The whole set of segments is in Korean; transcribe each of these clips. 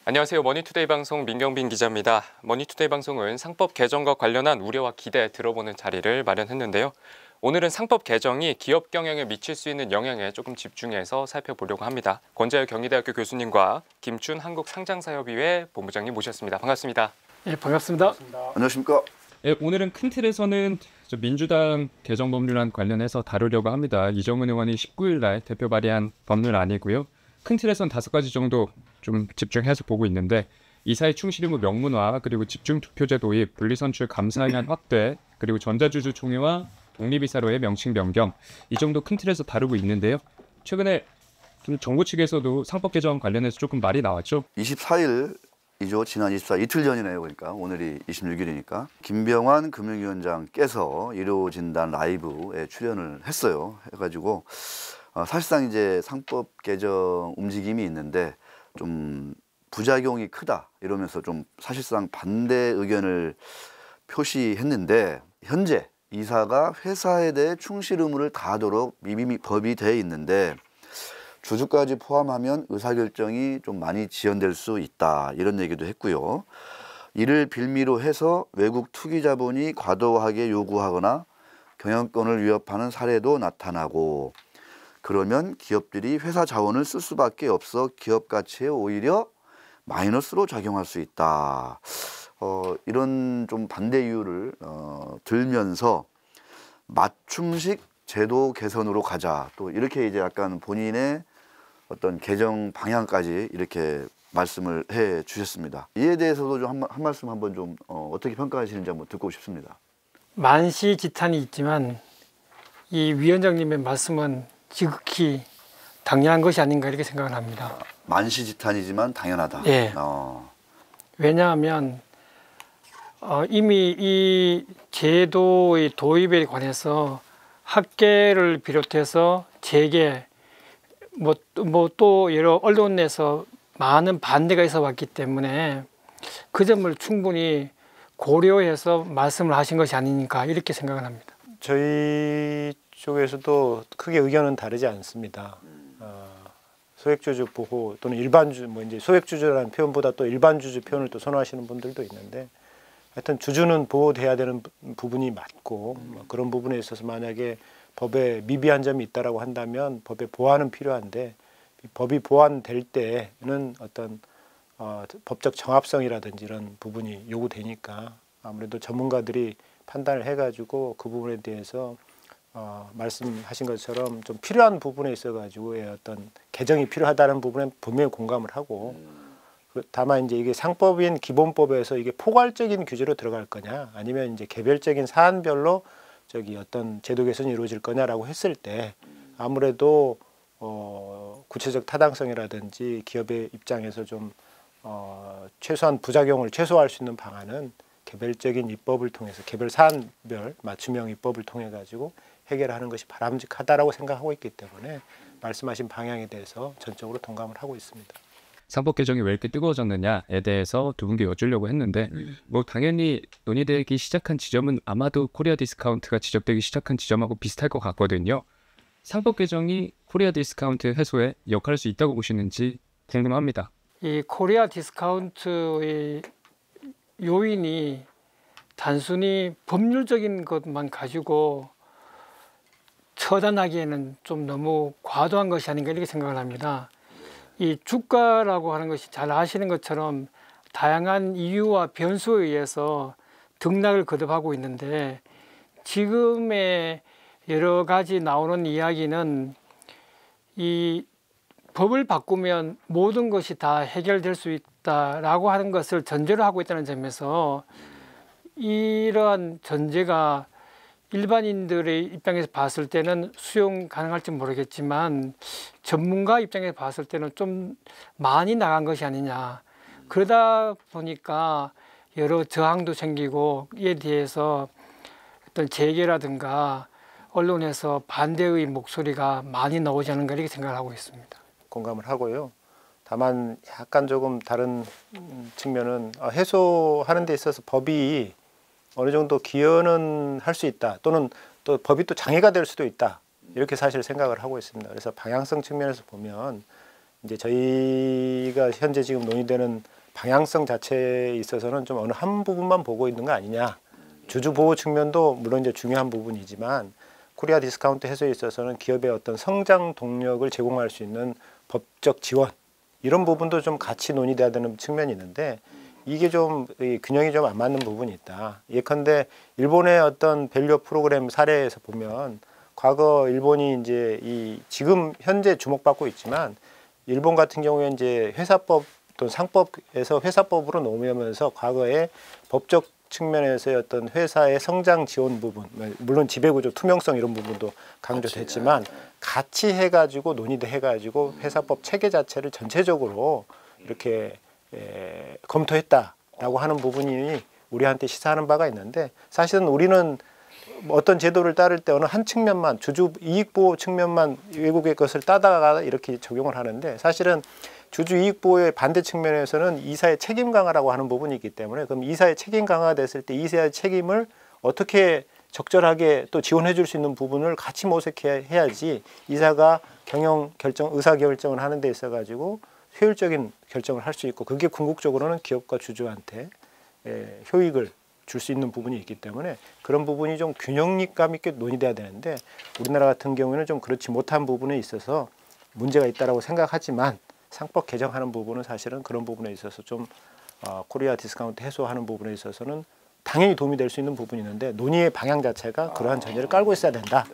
안녕하세요. 머니투데이 방송 민경빈 기자입니다. 머니투데이 방송은 상법 개정과 관련한 우려와 기대 들어보는 자리를 마련했는데요. 오늘은 상법 개정이 기업 경영에 미칠 수 있는 영향에 조금 집중해서 살펴보려고 합니다. 권재열 경희대학교 교수님과 김춘 한국상장사협의회 본부장님 모셨습니다. 반갑습니다. 네, 반갑습니다. 안녕하십니까? 네, 오늘은 큰 틀에서는 민주당 개정 법률안 관련해서 다루려고 합니다. 이정은 의원이 19일 날 대표 발의한 법률안이고요. 큰 틀에서는 5가지 정도 좀 집중해서 보고 있는데 이사회 충실 의무 명문화, 그리고 집중투표제 도입, 분리선출 감사의안 확대, 그리고 전자주주 총회와 독립이사로의 명칭 변경, 이 정도 큰 틀에서 다루고 있는데요. 최근에 좀 정부 측에서도 상법 개정 관련해서 조금 말이 나왔죠. 24일이죠. 지난 24일 이틀 전이네요. 그러니까 오늘이 26일이니까 김병환 금융위원장께서 의료진단 라이브에 출연을 했어요. 해가지고 사실상 이제 상법 개정 움직임이 있는데 좀 부작용이 크다 이러면서 좀 사실상 반대 의견을 표시했는데, 현재 이사가 회사에 대해 충실 의무를 다하도록 미리 법이 되어 있는데 주주까지 포함하면 의사결정이 좀 많이 지연될 수 있다 이런 얘기도 했고요. 이를 빌미로 해서 외국 투기 자본이 과도하게 요구하거나 경영권을 위협하는 사례도 나타나고, 그러면 기업들이 회사 자원을 쓸 수밖에 없어 기업 가치에 오히려 마이너스로 작용할 수 있다. 이런 좀 반대 이유를 들면서 맞춤식 제도 개선으로 가자. 또 이렇게 이제 약간 본인의 어떤 개정 방향까지 이렇게 말씀을 해 주셨습니다. 이에 대해서도 좀 한 말씀 한번 좀 어떻게 평가하시는지 한번 듣고 싶습니다. 만시지탄이 있지만 이 위원장님의 말씀은 지극히 당연한 것이 아닌가 이렇게 생각을 합니다. 만시지탄이지만 당연하다. 예. 왜냐하면 이미 이 제도의 도입에 관해서 학계를 비롯해서 재계 뭐 또 여러 언론에서 많은 반대가 있어 왔기 때문에 그 점을 충분히 고려해서 말씀을 하신 것이 아니니까 이렇게 생각을 합니다. 저희 쪽에서도 크게 의견은 다르지 않습니다. 소액주주 보호 또는 일반주주, 뭐 이제 소액주주라는 표현보다 또 일반주주 표현을 또 선호하시는 분들도 있는데, 하여튼 주주는 보호돼야 되는 부분이 맞고, 그런 부분에 있어서 만약에 법에 미비한 점이 있다라고 한다면 법의 보완은 필요한데, 법이 보완될 때는 어떤 법적 정합성이라든지 이런 부분이 요구되니까 아무래도 전문가들이 판단을 해가지고 그 부분에 대해서 말씀하신 것처럼 좀 필요한 부분에 있어가지고 어떤 개정이 필요하다는 부분에 분명히 공감을 하고, 다만 이제 이게 상법인 기본법에서 이게 포괄적인 규제로 들어갈 거냐, 아니면 이제 개별적인 사안별로 어떤 제도 개선이 이루어질 거냐라고 했을 때 아무래도 구체적 타당성이라든지 기업의 입장에서 좀 최소한 부작용을 최소화할 수 있는 방안은 개별적인 입법을 통해서 개별 사안별 맞춤형 입법을 통해 가지고 해결하는 것이 바람직하다라고 생각하고 있기 때문에 말씀하신 방향에 대해서 전적으로 동감을 하고 있습니다. 상법 개정이 왜 이렇게 뜨거워졌느냐에 대해서 두 분께 여쭈려고 했는데 뭐 당연히 논의되기 시작한 지점은 아마도 코리아 디스카운트가 지적되기 시작한 지점하고 비슷할 것 같거든요. 상법 개정이 코리아 디스카운트 해소에 역할할 수 있다고 보시는지 궁금합니다. 이 코리아 디스카운트의 요인이 단순히 법률적인 것만 가지고 처단하기에는 좀 너무 과도한 것이 아닌가 이렇게 생각을 합니다. 이 주가라고 하는 것이 잘 아시는 것처럼 다양한 이유와 변수에 의해서 등락을 거듭하고 있는데, 지금의 여러 가지 나오는 이야기는 이 법을 바꾸면 모든 것이 다 해결될 수 있다라고 하는 것을 전제로 하고 있다는 점에서 이러한 전제가 일반인들의 입장에서 봤을 때는 수용 가능할지 모르겠지만 전문가 입장에서 봤을 때는 좀 많이 나간 것이 아니냐. 그러다 보니까 여러 저항도 생기고 이에 대해서 어떤 재계라든가 언론에서 반대의 목소리가 많이 나오지 않은가 이렇게 생각을 하고 있습니다. 공감을 하고요. 다만 약간 조금 다른 측면은 해소하는 데 있어서 법이 어느 정도 기여는 할 수 있다, 또는 또 법이 또 장애가 될 수도 있다, 이렇게 사실 생각을 하고 있습니다. 그래서 방향성 측면에서 보면 이제 저희가 현재 지금 논의되는 방향성 자체에 있어서는 좀 어느 한 부분만 보고 있는 거 아니냐. 주주 보호 측면도 물론 이제 중요한 부분이지만 코리아 디스카운트 해소에 있어서는 기업의 어떤 성장 동력을 제공할 수 있는 법적 지원 이런 부분도 좀 같이 논의돼야 되는 측면이 있는데 이게 좀 균형이 좀 안 맞는 부분이 있다. 예컨대 일본의 어떤 밸류 프로그램 사례에서 보면 과거 일본이 이제 이 지금 현재 주목받고 있지만 일본 같은 경우에 이제 회사법 또 상법에서 회사법으로 넘어오면서 과거에 법적 측면에서의 어떤 회사의 성장 지원 부분, 물론 지배구조 투명성 이런 부분도 강조됐지만 같이 해가지고 논의도 해가지고 회사법 체계 자체를 전체적으로 이렇게 검토했다라고 하는 부분이 우리한테 시사하는 바가 있는데 사실은 우리는 어떤 제도를 따를 때 어느 한 측면만 주주 이익 보호 측면만 외국의 것을 따다가 이렇게 적용을 하는데 사실은 주주 이익 보호의 반대 측면에서는 이사의 책임 강화라고 하는 부분이 있기 때문에 그럼 이사의 책임 강화가 됐을 때 이사의 책임을 어떻게 적절하게 또 지원해 줄 수 있는 부분을 같이 모색해야지 이사가 경영 결정 의사 결정을 하는 데 있어 가지고 효율적인 결정을 할 수 있고 그게 궁극적으로는 기업과 주주한테 효익을 줄 수 있는 부분이 있기 때문에 그런 부분이 좀 균형감 있게 논의돼야 되는데 우리나라 같은 경우에는 좀 그렇지 못한 부분에 있어서 문제가 있다라고 생각하지만 상법 개정하는 부분은 사실은 그런 부분에 있어서 좀 코리아 디스카운트 해소하는 부분에 있어서는 당연히 도움이 될 수 있는 부분이 있는데 논의의 방향 자체가 그러한 전제를 깔고 있어야 된다.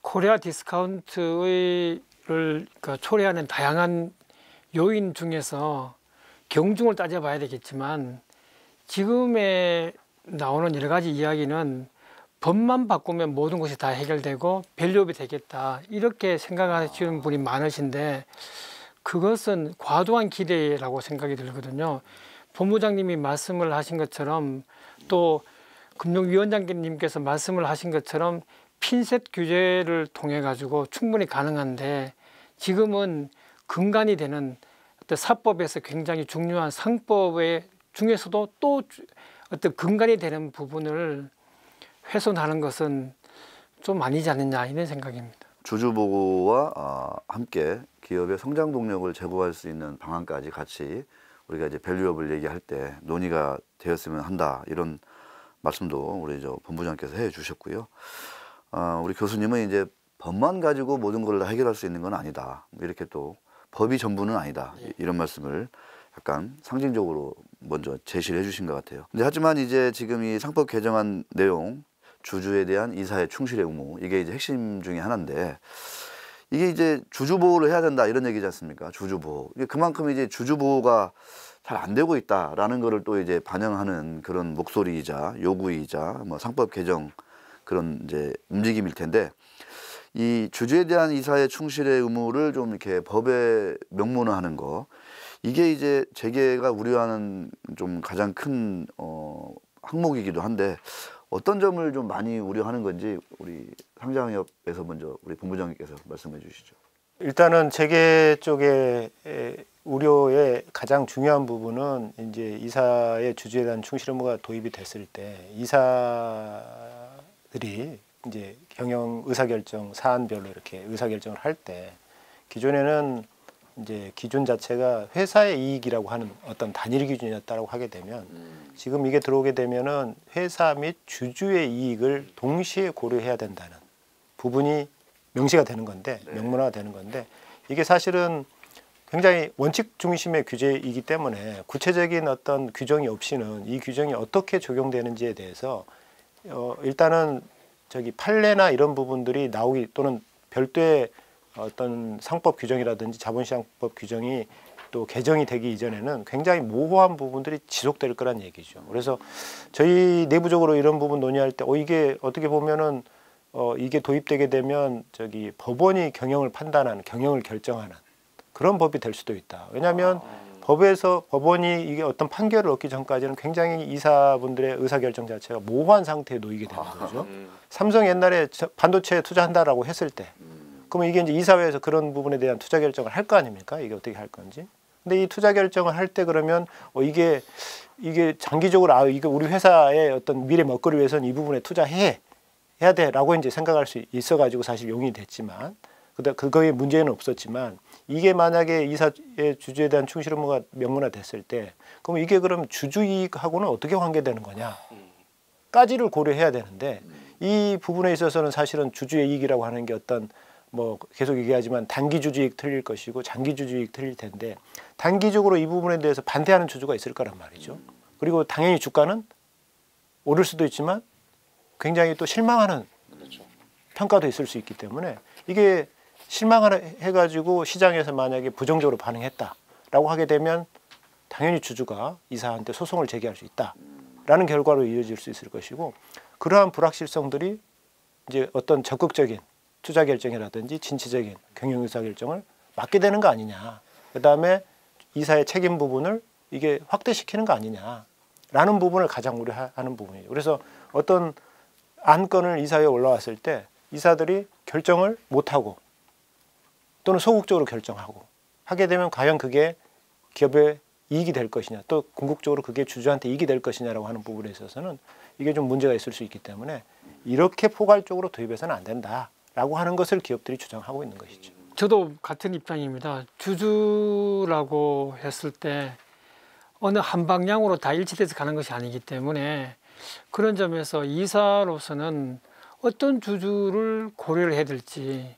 코리아 디스카운트를 초래하는 다양한 요인 중에서 경중을 따져봐야 되겠지만 지금의 나오는 여러 가지 이야기는 법만 바꾸면 모든 것이 다 해결되고 밸류업이 되겠다 이렇게 생각하시는 분이 많으신데 그것은 과도한 기대라고 생각이 들거든요. 본부장님이 말씀을 하신 것처럼 또 금융위원장님께서 말씀을 하신 것처럼 핀셋 규제를 통해 가지고 충분히 가능한데 지금은 근간이 되는 어떤 사법에서 굉장히 중요한 상법의 중에서도 또 어떤 근간이 되는 부분을 훼손하는 것은 좀 아니지 않느냐 이런 생각입니다. 주주 보호와 함께 기업의 성장 동력을 제고할 수 있는 방안까지 같이 우리가 이제 밸류업을 얘기할 때 논의가 되었으면 한다 이런 말씀도 우리 본부장께서 해주셨고요. 우리 교수님은 이제 법만 가지고 모든 걸 다 해결할 수 있는 건 아니다. 이렇게 또 법이 전부는 아니다. 이런 말씀을 약간 상징적으로 먼저 제시를 해주신 것 같아요. 근데 하지만 이제 지금 이 상법 개정안 내용 주주에 대한 이사의 충실의 의무 이게 이제 핵심 중에 하나인데 이게 이제 주주 보호를 해야 된다 이런 얘기지 않습니까? 주주 보호. 이게 그만큼 이제 주주 보호가 잘 안 되고 있다라는 거를 또 이제 반영하는 그런 목소리이자 요구이자 뭐 상법 개정 그런 이제 움직임일 텐데 이 주주에 대한 이사의 충실의 의무를 좀 이렇게 법에 명문화하는 거 이게 이제 재계가 우려하는 좀 가장 큰 항목이기도 한데 어떤 점을 좀 많이 우려하는 건지 우리 상장협에서 먼저 우리 본부장님께서 말씀해 주시죠. 일단은 재계 쪽의 우려의 가장 중요한 부분은 이제 이사의 주주에 대한 충실 의무가 도입이 됐을 때 이사들이 이제 경영 의사결정 사안별로 이렇게 의사결정을 할 때 기존에는 이제 기준 자체가 회사의 이익이라고 하는 어떤 단일 기준이었다고 하게 되면 지금 이게 들어오게 되면은 회사 및 주주의 이익을 동시에 고려해야 된다는 부분이 명시가 되는 건데 명문화가 되는 건데 이게 사실은 굉장히 원칙 중심의 규제이기 때문에 구체적인 어떤 규정이 없이는 이 규정이 어떻게 적용되는지에 대해서 일단은 판례나 이런 부분들이 나오기 또는 별도의 어떤 상법 규정이라든지 자본시장법 규정이 또 개정이 되기 이전에는 굉장히 모호한 부분들이 지속될 거란 얘기죠. 그래서 저희 내부적으로 이런 부분 논의할 때 이게 어떻게 보면은 이게 도입되게 되면 법원이 경영을 판단하는 경영을 결정하는 그런 법이 될 수도 있다. 왜냐하면 법에서 법원이 이게 어떤 판결을 얻기 전까지는 굉장히 이사분들의 의사결정 자체가 모호한 상태에 놓이게 되는 거죠. 삼성 옛날에 반도체에 투자한다라고 했을 때 그러면 이게 이제 이사회에서 그런 부분에 대한 투자 결정을 할 거 아닙니까? 이게 어떻게 할 건지. 근데 이 투자 결정을 할 때 그러면 이게 장기적으로 이게 우리 회사의 어떤 미래 먹거리 위해서는 이 부분에 투자해야 돼라고 이제 생각할 수 있어가지고 사실 용인이 됐지만 그거에 문제는 없었지만 이게 만약에 이사의 주주에 대한 충실 의무가 명문화됐을 때 그럼 이게 그럼 주주이익하고는 어떻게 관계되는 거냐까지를 고려해야 되는데 이 부분에 있어서는 사실은 주주의 이익이라고 하는 게 어떤 뭐 계속 얘기하지만 단기 주주이익 틀릴 것이고 장기 주주이익 틀릴 텐데 단기적으로 이 부분에 대해서 반대하는 주주가 있을 거란 말이죠. 그리고 당연히 주가는 오를 수도 있지만 굉장히 또 실망하는 평가도 있을 수 있기 때문에 이게 실망해가지고 시장에서 만약에 부정적으로 반응했다라고 하게 되면 당연히 주주가 이사한테 소송을 제기할 수 있다라는 결과로 이어질 수 있을 것이고 그러한 불확실성들이 이제 어떤 적극적인 투자 결정이라든지 진취적인 경영 의사 결정을 맡게 되는 거 아니냐. 그다음에 이사의 책임 부분을 이게 확대시키는 거 아니냐라는 부분을 가장 우려하는 부분이에요. 그래서 어떤 안건을 이사회에 올라왔을 때 이사들이 결정을 못하고 또는 소극적으로 결정하고 하게 되면 과연 그게 기업의 이익이 될 것이냐 또 궁극적으로 그게 주주한테 이익이 될 것이냐라고 하는 부분에 있어서는 이게 좀 문제가 있을 수 있기 때문에 이렇게 포괄적으로 도입해서는 안 된다라고 하는 것을 기업들이 주장하고 있는 것이죠. 저도 같은 입장입니다. 주주라고 했을 때 어느 한 방향으로 다 일치돼서 가는 것이 아니기 때문에 그런 점에서 이사로서는 어떤 주주를 고려를 해야 될지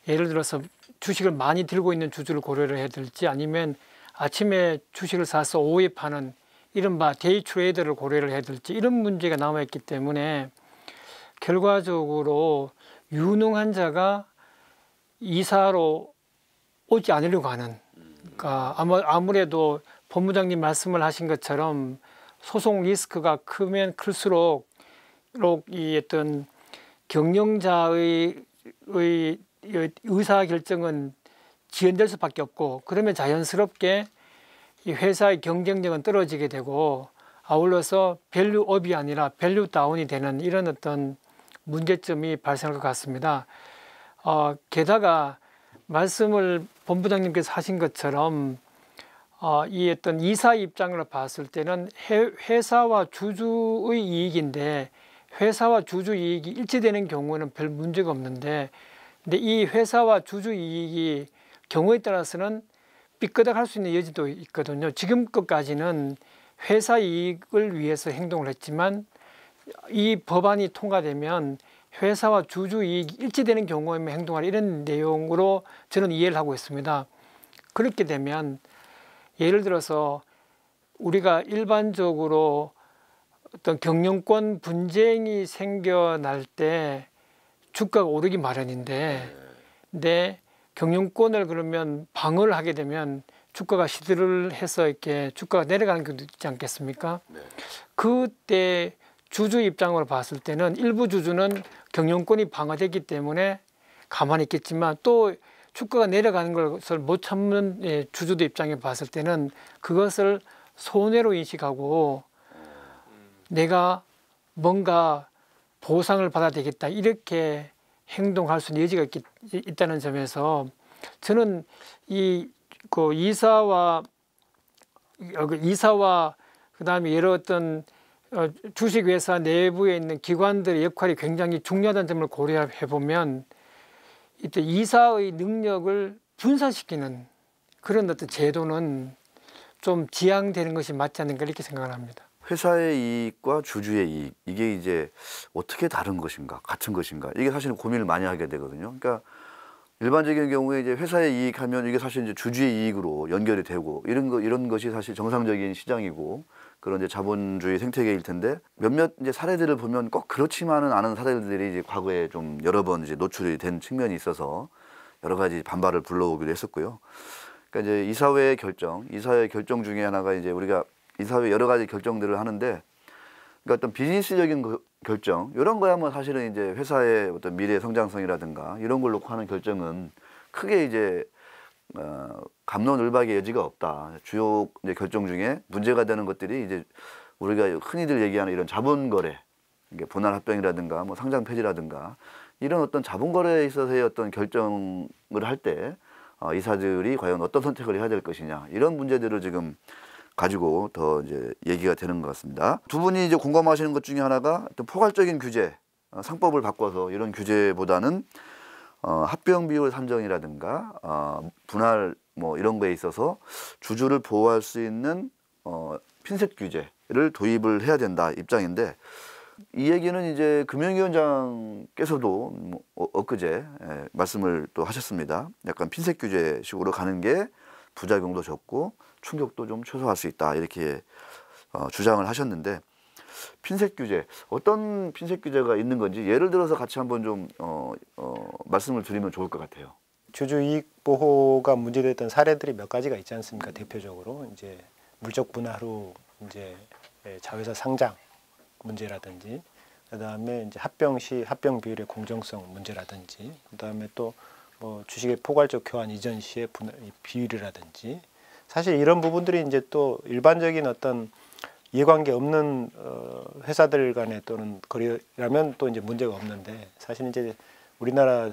예를 들어서 주식을 많이 들고 있는 주주를 고려를 해야 될지 아니면 아침에 주식을 사서 오후에 파는 이른바 데이 트레이더를 고려를 해야 될지 이런 문제가 남아있기 때문에 결과적으로 유능한 자가 이사로 오지 않으려고 하는 그러니까 아무래도 본부장님 말씀을 하신 것처럼 소송 리스크가 크면 클수록 이 어떤 경영자의 의사 결정은 지연될 수밖에 없고 그러면 자연스럽게 이 회사의 경쟁력은 떨어지게 되고 아울러서 밸류업이 아니라 밸류다운이 되는 이런 어떤 문제점이 발생할 것 같습니다. 게다가 말씀을 본부장님께서 하신 것처럼 이 어떤 이사 입장으로 봤을 때는 회사와 주주의 이익인데 회사와 주주 이익이 일치되는 경우는 별 문제가 없는데 근데 이 회사와 주주 이익이 경우에 따라서는 삐끄덕할 수 있는 여지도 있거든요. 지금까지는 회사 이익을 위해서 행동을 했지만 이 법안이 통과되면 회사와 주주 이익이 일치되는 경우에만 행동할 이런 내용으로 저는 이해를 하고 있습니다. 그렇게 되면 예를 들어서 우리가 일반적으로 어떤 경영권 분쟁이 생겨날 때 주가가 오르기 마련인데 근데 경영권을 그러면 방어를 하게 되면 주가가 시들을 해서 이렇게 주가가 내려가는 경우도 있지 않겠습니까? 그때 주주 입장으로 봤을 때는 일부 주주는 경영권이 방어되기 때문에 가만히 있겠지만 또 주가가 내려가는 것을 못 참는 주주들 입장에 봤을 때는 그것을 손해로 인식하고 내가 뭔가 보상을 받아야 되겠다 이렇게 행동할 수 있는 여지가 있다는 점에서 저는 그 이사와 그다음에 여러 어떤 주식회사 내부에 있는 기관들의 역할이 굉장히 중요하다는 점을 고려해 보면 이때 이사의 능력을 분산시키는 그런 어떤 제도는 좀 지양되는 것이 맞지 않는가 이렇게 생각을 합니다. 회사의 이익과 주주의 이익 이게 이제 어떻게 다른 것인가 같은 것인가 이게 사실은 고민을 많이 하게 되거든요. 그러니까 일반적인 경우에 이제 회사의 이익하면 이게 사실 이제 주주의 이익으로 연결이 되고 이런 것이 사실 정상적인 시장이고 그런 이제 자본주의 생태계일 텐데 몇몇 이제 사례들을 보면 꼭 그렇지만은 않은 사례들이 이제 과거에 좀 여러 번 이제 노출이 된 측면이 있어서 여러 가지 반발을 불러오기도 했었고요. 그러니까 이제 이사회의 결정 중에 하나가 이제 우리가 이사회 여러 가지 결정들을 하는데 그러니까 어떤 비즈니스적인 결정 이런 거야 뭐 사실은 이제 회사의 어떤 미래 성장성이라든가 이런 걸 놓고 하는 결정은 크게 이제 갑론을박의 여지가 없다. 주요 이제 결정 중에 문제가 되는 것들이 이제 우리가 흔히들 얘기하는 이런 자본거래, 분할 합병이라든가 뭐 상장 폐지라든가 이런 어떤 자본거래에 있어서의 어떤 결정을 할 때 이사들이 과연 어떤 선택을 해야 될 것이냐 이런 문제들을 지금 가지고 더 이제 얘기가 되는 것 같습니다. 두 분이 이제 공감하시는 것 중에 하나가 어떤 포괄적인 규제, 상법을 바꿔서 이런 규제보다는 합병 비율 산정이라든가 분할 뭐 이런 거에 있어서 주주를 보호할 수 있는 핀셋 규제를 도입을 해야 된다 입장인데, 이 얘기는 이제 금융위원장께서도 뭐 엊그제 말씀을 또 하셨습니다. 약간 핀셋 규제식으로 가는 게 부작용도 적고 충격도 좀 최소화할 수 있다, 이렇게 주장을 하셨는데, 핀셋 규제, 어떤 핀셋 규제가 있는 건지 예를 들어서 같이 한번 좀 말씀을 드리면 좋을 것 같아요. 주주 이익 보호가 문제됐던 사례들이 몇 가지가 있지 않습니까? 대표적으로 이제 물적 분할 후 이제 자회사 상장 문제라든지, 그다음에 이제 합병 시 합병 비율의 공정성 문제라든지, 그다음에 또 뭐 주식의 포괄적 교환 이전 시의 분할 비율이라든지, 사실 이런 부분들이 이제 또 일반적인 어떤 이해관계 없는 회사들 간에 또는 거래라면 또 이제 문제가 없는데, 사실 이제 우리나라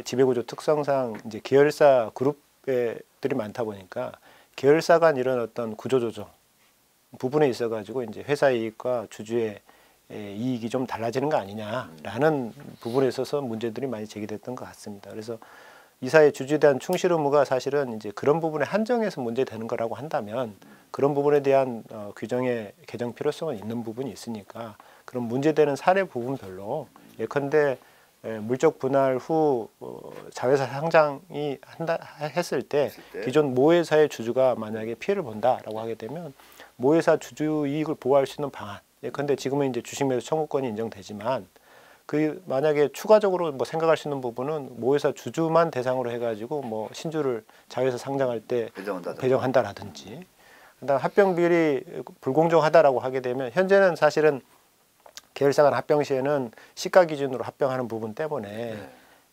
지배구조 특성상 이제 계열사 그룹들이 많다 보니까 계열사 간 이런 어떤 구조조정 부분에 있어가지고 이제 회사 이익과 주주의 이익이 좀 달라지는 거 아니냐라는 부분에 있어서 문제들이 많이 제기됐던 것 같습니다. 그래서 이사의 주주에 대한 충실 의무가 사실은 이제 그런 부분에 한정해서 문제되는 거라고 한다면, 그런 부분에 대한 규정의 개정 필요성은 있는 부분이 있으니까 그런 문제되는 사례 부분별로, 예컨대 물적 분할 후 자회사 상장이 했을 때 기존 모회사의 주주가 만약에 피해를 본다라고 하게 되면 모회사 주주 이익을 보호할 수 있는 방안, 예컨대 지금은 이제 주식 매수 청구권이 인정되지만 그 만약에 추가적으로 뭐 생각할 수 있는 부분은 모회사 주주만 대상으로 해가지고 뭐 신주를 자회사 상장할 때 배정한다라든지, 그다음 합병 비율이 불공정하다라고 하게 되면, 현재는 사실은 계열사 간 합병 시에는 시가 기준으로 합병하는 부분 때문에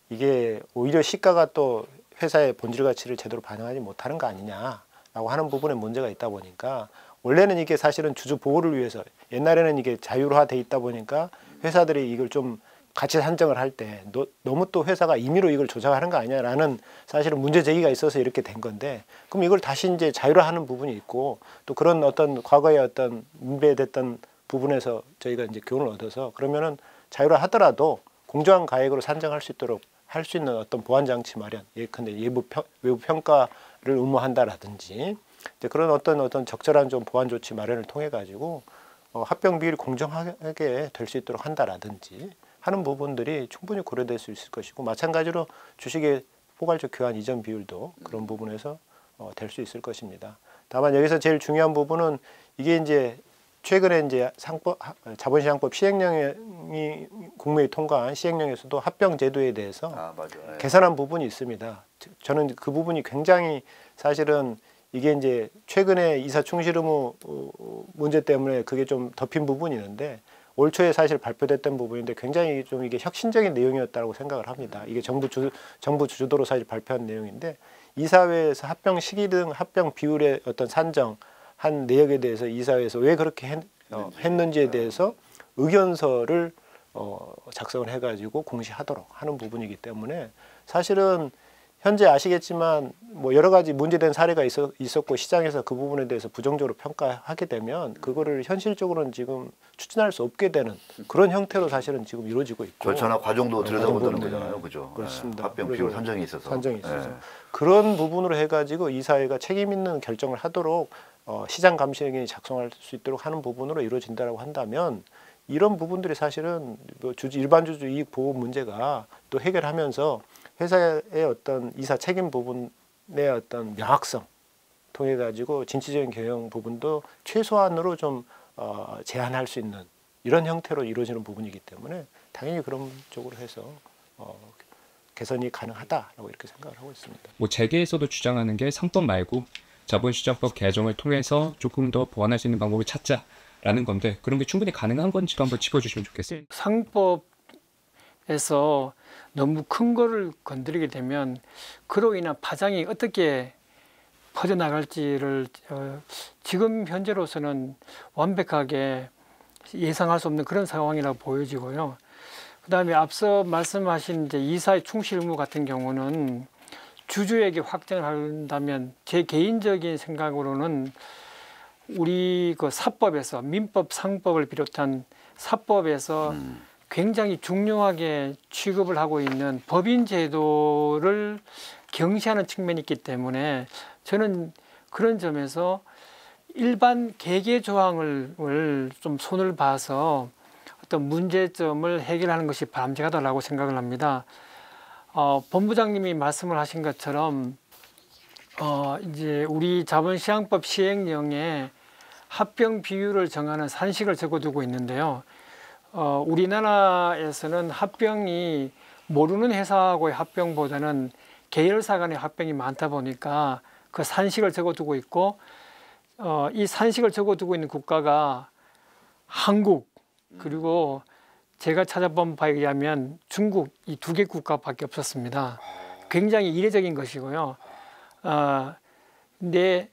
이게 오히려 시가가 또 회사의 본질 가치를 제대로 반영하지 못하는 거 아니냐라고 하는 부분에 문제가 있다 보니까, 원래는 이게 사실은 주주 보호를 위해서, 옛날에는 이게 자율화돼 있다 보니까 회사들이 이걸 좀 가치 산정을 할 때 너무 또 회사가 임의로 이걸 조작하는 거 아니냐라는 사실은 문제 제기가 있어서 이렇게 된 건데, 그럼 이걸 다시 이제 자율화하는 부분이 있고, 또 그런 어떤 과거에 어떤 문제됐던 부분에서 저희가 이제 교훈을 얻어서, 그러면은 자율화하더라도 공정한 가액으로 산정할 수 있도록 할 수 있는 어떤 보완 장치 마련, 예컨대 외부 평가를 의무한다라든지, 이제 그런 어떤 적절한 좀 보완 조치 마련을 통해 가지고 합병 비율이 공정하게 될 수 있도록 한다라든지 하는 부분들이 충분히 고려될 수 있을 것이고, 마찬가지로 주식의 포괄적 교환 이전 비율도 그런 부분에서 될 수 있을 것입니다. 다만 여기서 제일 중요한 부분은, 이게 이제 최근에 이제 자본시장법 시행령이 국무회의 통과한 시행령에서도 합병 제도에 대해서 개선한 부분이 있습니다. 저는 그 부분이 굉장히 사실은 이게 이제 최근에 이사 충실 의무 문제 때문에 그게 좀 덮인 부분이 있는데, 올 초에 사실 발표됐던 부분인데 굉장히 좀 이게 혁신적인 내용이었다고 생각을 합니다. 이게 정부 주도로 사실 발표한 내용인데, 이사회에서 합병 시기 등 합병 비율의 어떤 산정 한 내역에 대해서 이사회에서 왜 그렇게 했는지에 대해서 의견서를 작성을 해가지고 공시하도록 하는 부분이기 때문에, 사실은 현재 아시겠지만 뭐 여러 가지 문제된 사례가 있었고 시장에서 그 부분에 대해서 부정적으로 평가하게 되면 그거를 현실적으로는 지금 추진할 수 없게 되는 그런 형태로 사실은 지금 이루어지고 있고, 절차나 과정도 들여다본다는 거잖아요, 그죠? 그렇습니다. 합병 비율 산정이 있어서 그런 부분으로 해가지고 이사회가 책임 있는 결정을 하도록 시장 감시령이 작성할 수 있도록 하는 부분으로 이루어진다고 한다면, 이런 부분들이 사실은 뭐 일반 주주 이익 보호 문제가 또 해결하면서 회사의 어떤 이사 책임 부분의 어떤 명확성 통해 가지고 진취적인 경영 부분도 최소한으로 좀 제한할 수 있는 이런 형태로 이루어지는 부분이기 때문에 당연히 그런 쪽으로 해서 개선이 가능하다라고 이렇게 생각을 하고 있습니다. 뭐 재계에서도 주장하는 게 상법 말고 자본시장법 개정을 통해서 조금 더 보완할 수 있는 방법을 찾자라는 건데, 그런 게 충분히 가능한 건지도 한번 짚어주시면 좋겠어요. 상법에서 너무 큰 거를 건드리게 되면 그로 인한 파장이 어떻게 퍼져나갈지를 지금 현재로서는 완벽하게 예상할 수 없는 그런 상황이라고 보여지고요. 그다음에 앞서 말씀하신 이제 이사의 충실 의무 같은 경우는 주주에게 확정을 한다면, 제 개인적인 생각으로는 우리 그 사법에서 민법, 상법을 비롯한 사법에서 굉장히 중요하게 취급을 하고 있는 법인 제도를 경시하는 측면이 있기 때문에 저는 그런 점에서 일반 개개 조항을 좀 손을 봐서 어떤 문제점을 해결하는 것이 바람직하다고 생각을 합니다. 본부장님이 말씀을 하신 것처럼 이제 우리 자본시장법 시행령에 합병 비율을 정하는 산식을 적어두고 있는데요. 우리나라에서는 합병이 모르는 회사하고의 합병보다는 계열사 간의 합병이 많다 보니까 그 산식을 적어두고 있고 이 산식을 적어두고 있는 국가가 한국 그리고 제가 찾아본 바에 의하면 중국 이 2개 국가밖에 없었습니다. 굉장히 이례적인 것이고요. 근데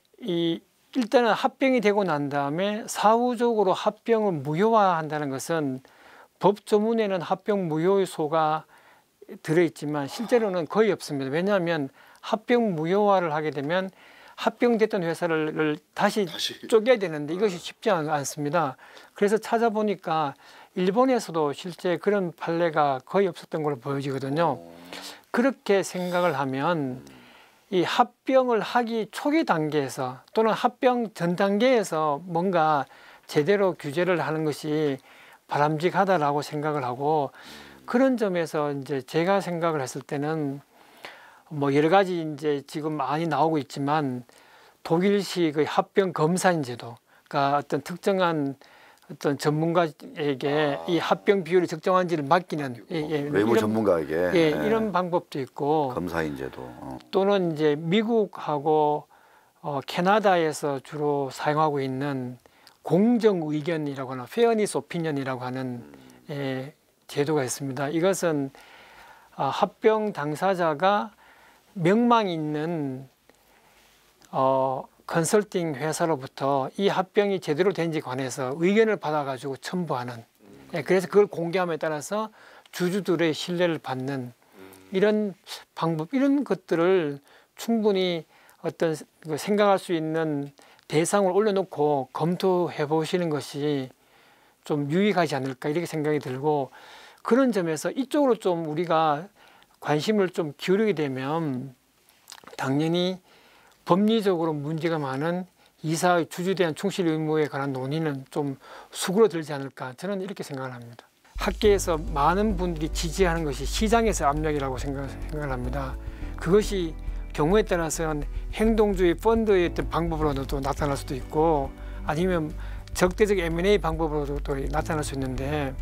일단은 합병이 되고 난 다음에 사후적으로 합병을 무효화한다는 것은 법 조문에는 합병 무효소가 들어있지만 실제로는 거의 없습니다. 왜냐하면 합병 무효화를 하게 되면 합병됐던 회사를 다시 쪼개야 되는데 이것이 쉽지 않습니다. 그래서 찾아보니까 일본에서도 실제 그런 판례가 거의 없었던 걸로 보여지거든요. 그렇게 생각을 하면 이 합병을 하기 초기 단계에서 또는 합병 전 단계에서 뭔가 제대로 규제를 하는 것이 바람직하다라고 생각을 하고 그런 점에서 이제 제가 생각을 했을 때는 뭐 여러 가지 이제 지금 많이 나오고 있지만 독일식의 합병 검사인 제도, 그러니까 어떤 특정한 어떤 전문가에게 이 합병 비율이 적정한지를 맡기는 외부 전문가에게 이런 방법도 있고 검사인 제도 또는 이제 미국하고 캐나다에서 주로 사용하고 있는 공정 의견이라고 하는 페어니스 오피니언이라고 하는 제도가 있습니다. 이것은 합병 당사자가 명망 있는 컨설팅 회사로부터 이 합병이 제대로 된지 관해서 의견을 받아가지고 첨부하는 그래서 그걸 공개함에 따라서 주주들의 신뢰를 받는 이런 방법 이런 것들을 충분히 어떤 생각할 수 있는 대상을 올려놓고 검토해 보시는 것이 좀 유익하지 않을까 이렇게 생각이 들고 그런 점에서 이쪽으로 좀 우리가 관심을 좀 기울이게 되면 당연히 법리적으로 문제가 많은 이사의 주주에 대한 충실 의무에 관한 논의는 좀 수그러들지 않을까 저는 이렇게 생각을 합니다. 학계에서 많은 분들이 지지하는 것이 시장에서 압력이라고 생각을 합니다. 그것이 경우에 따라서는 행동주의 펀드의 어떤 방법으로도 나타날 수도 있고 아니면 적대적 M&A 방법으로도 나타날 수 있는데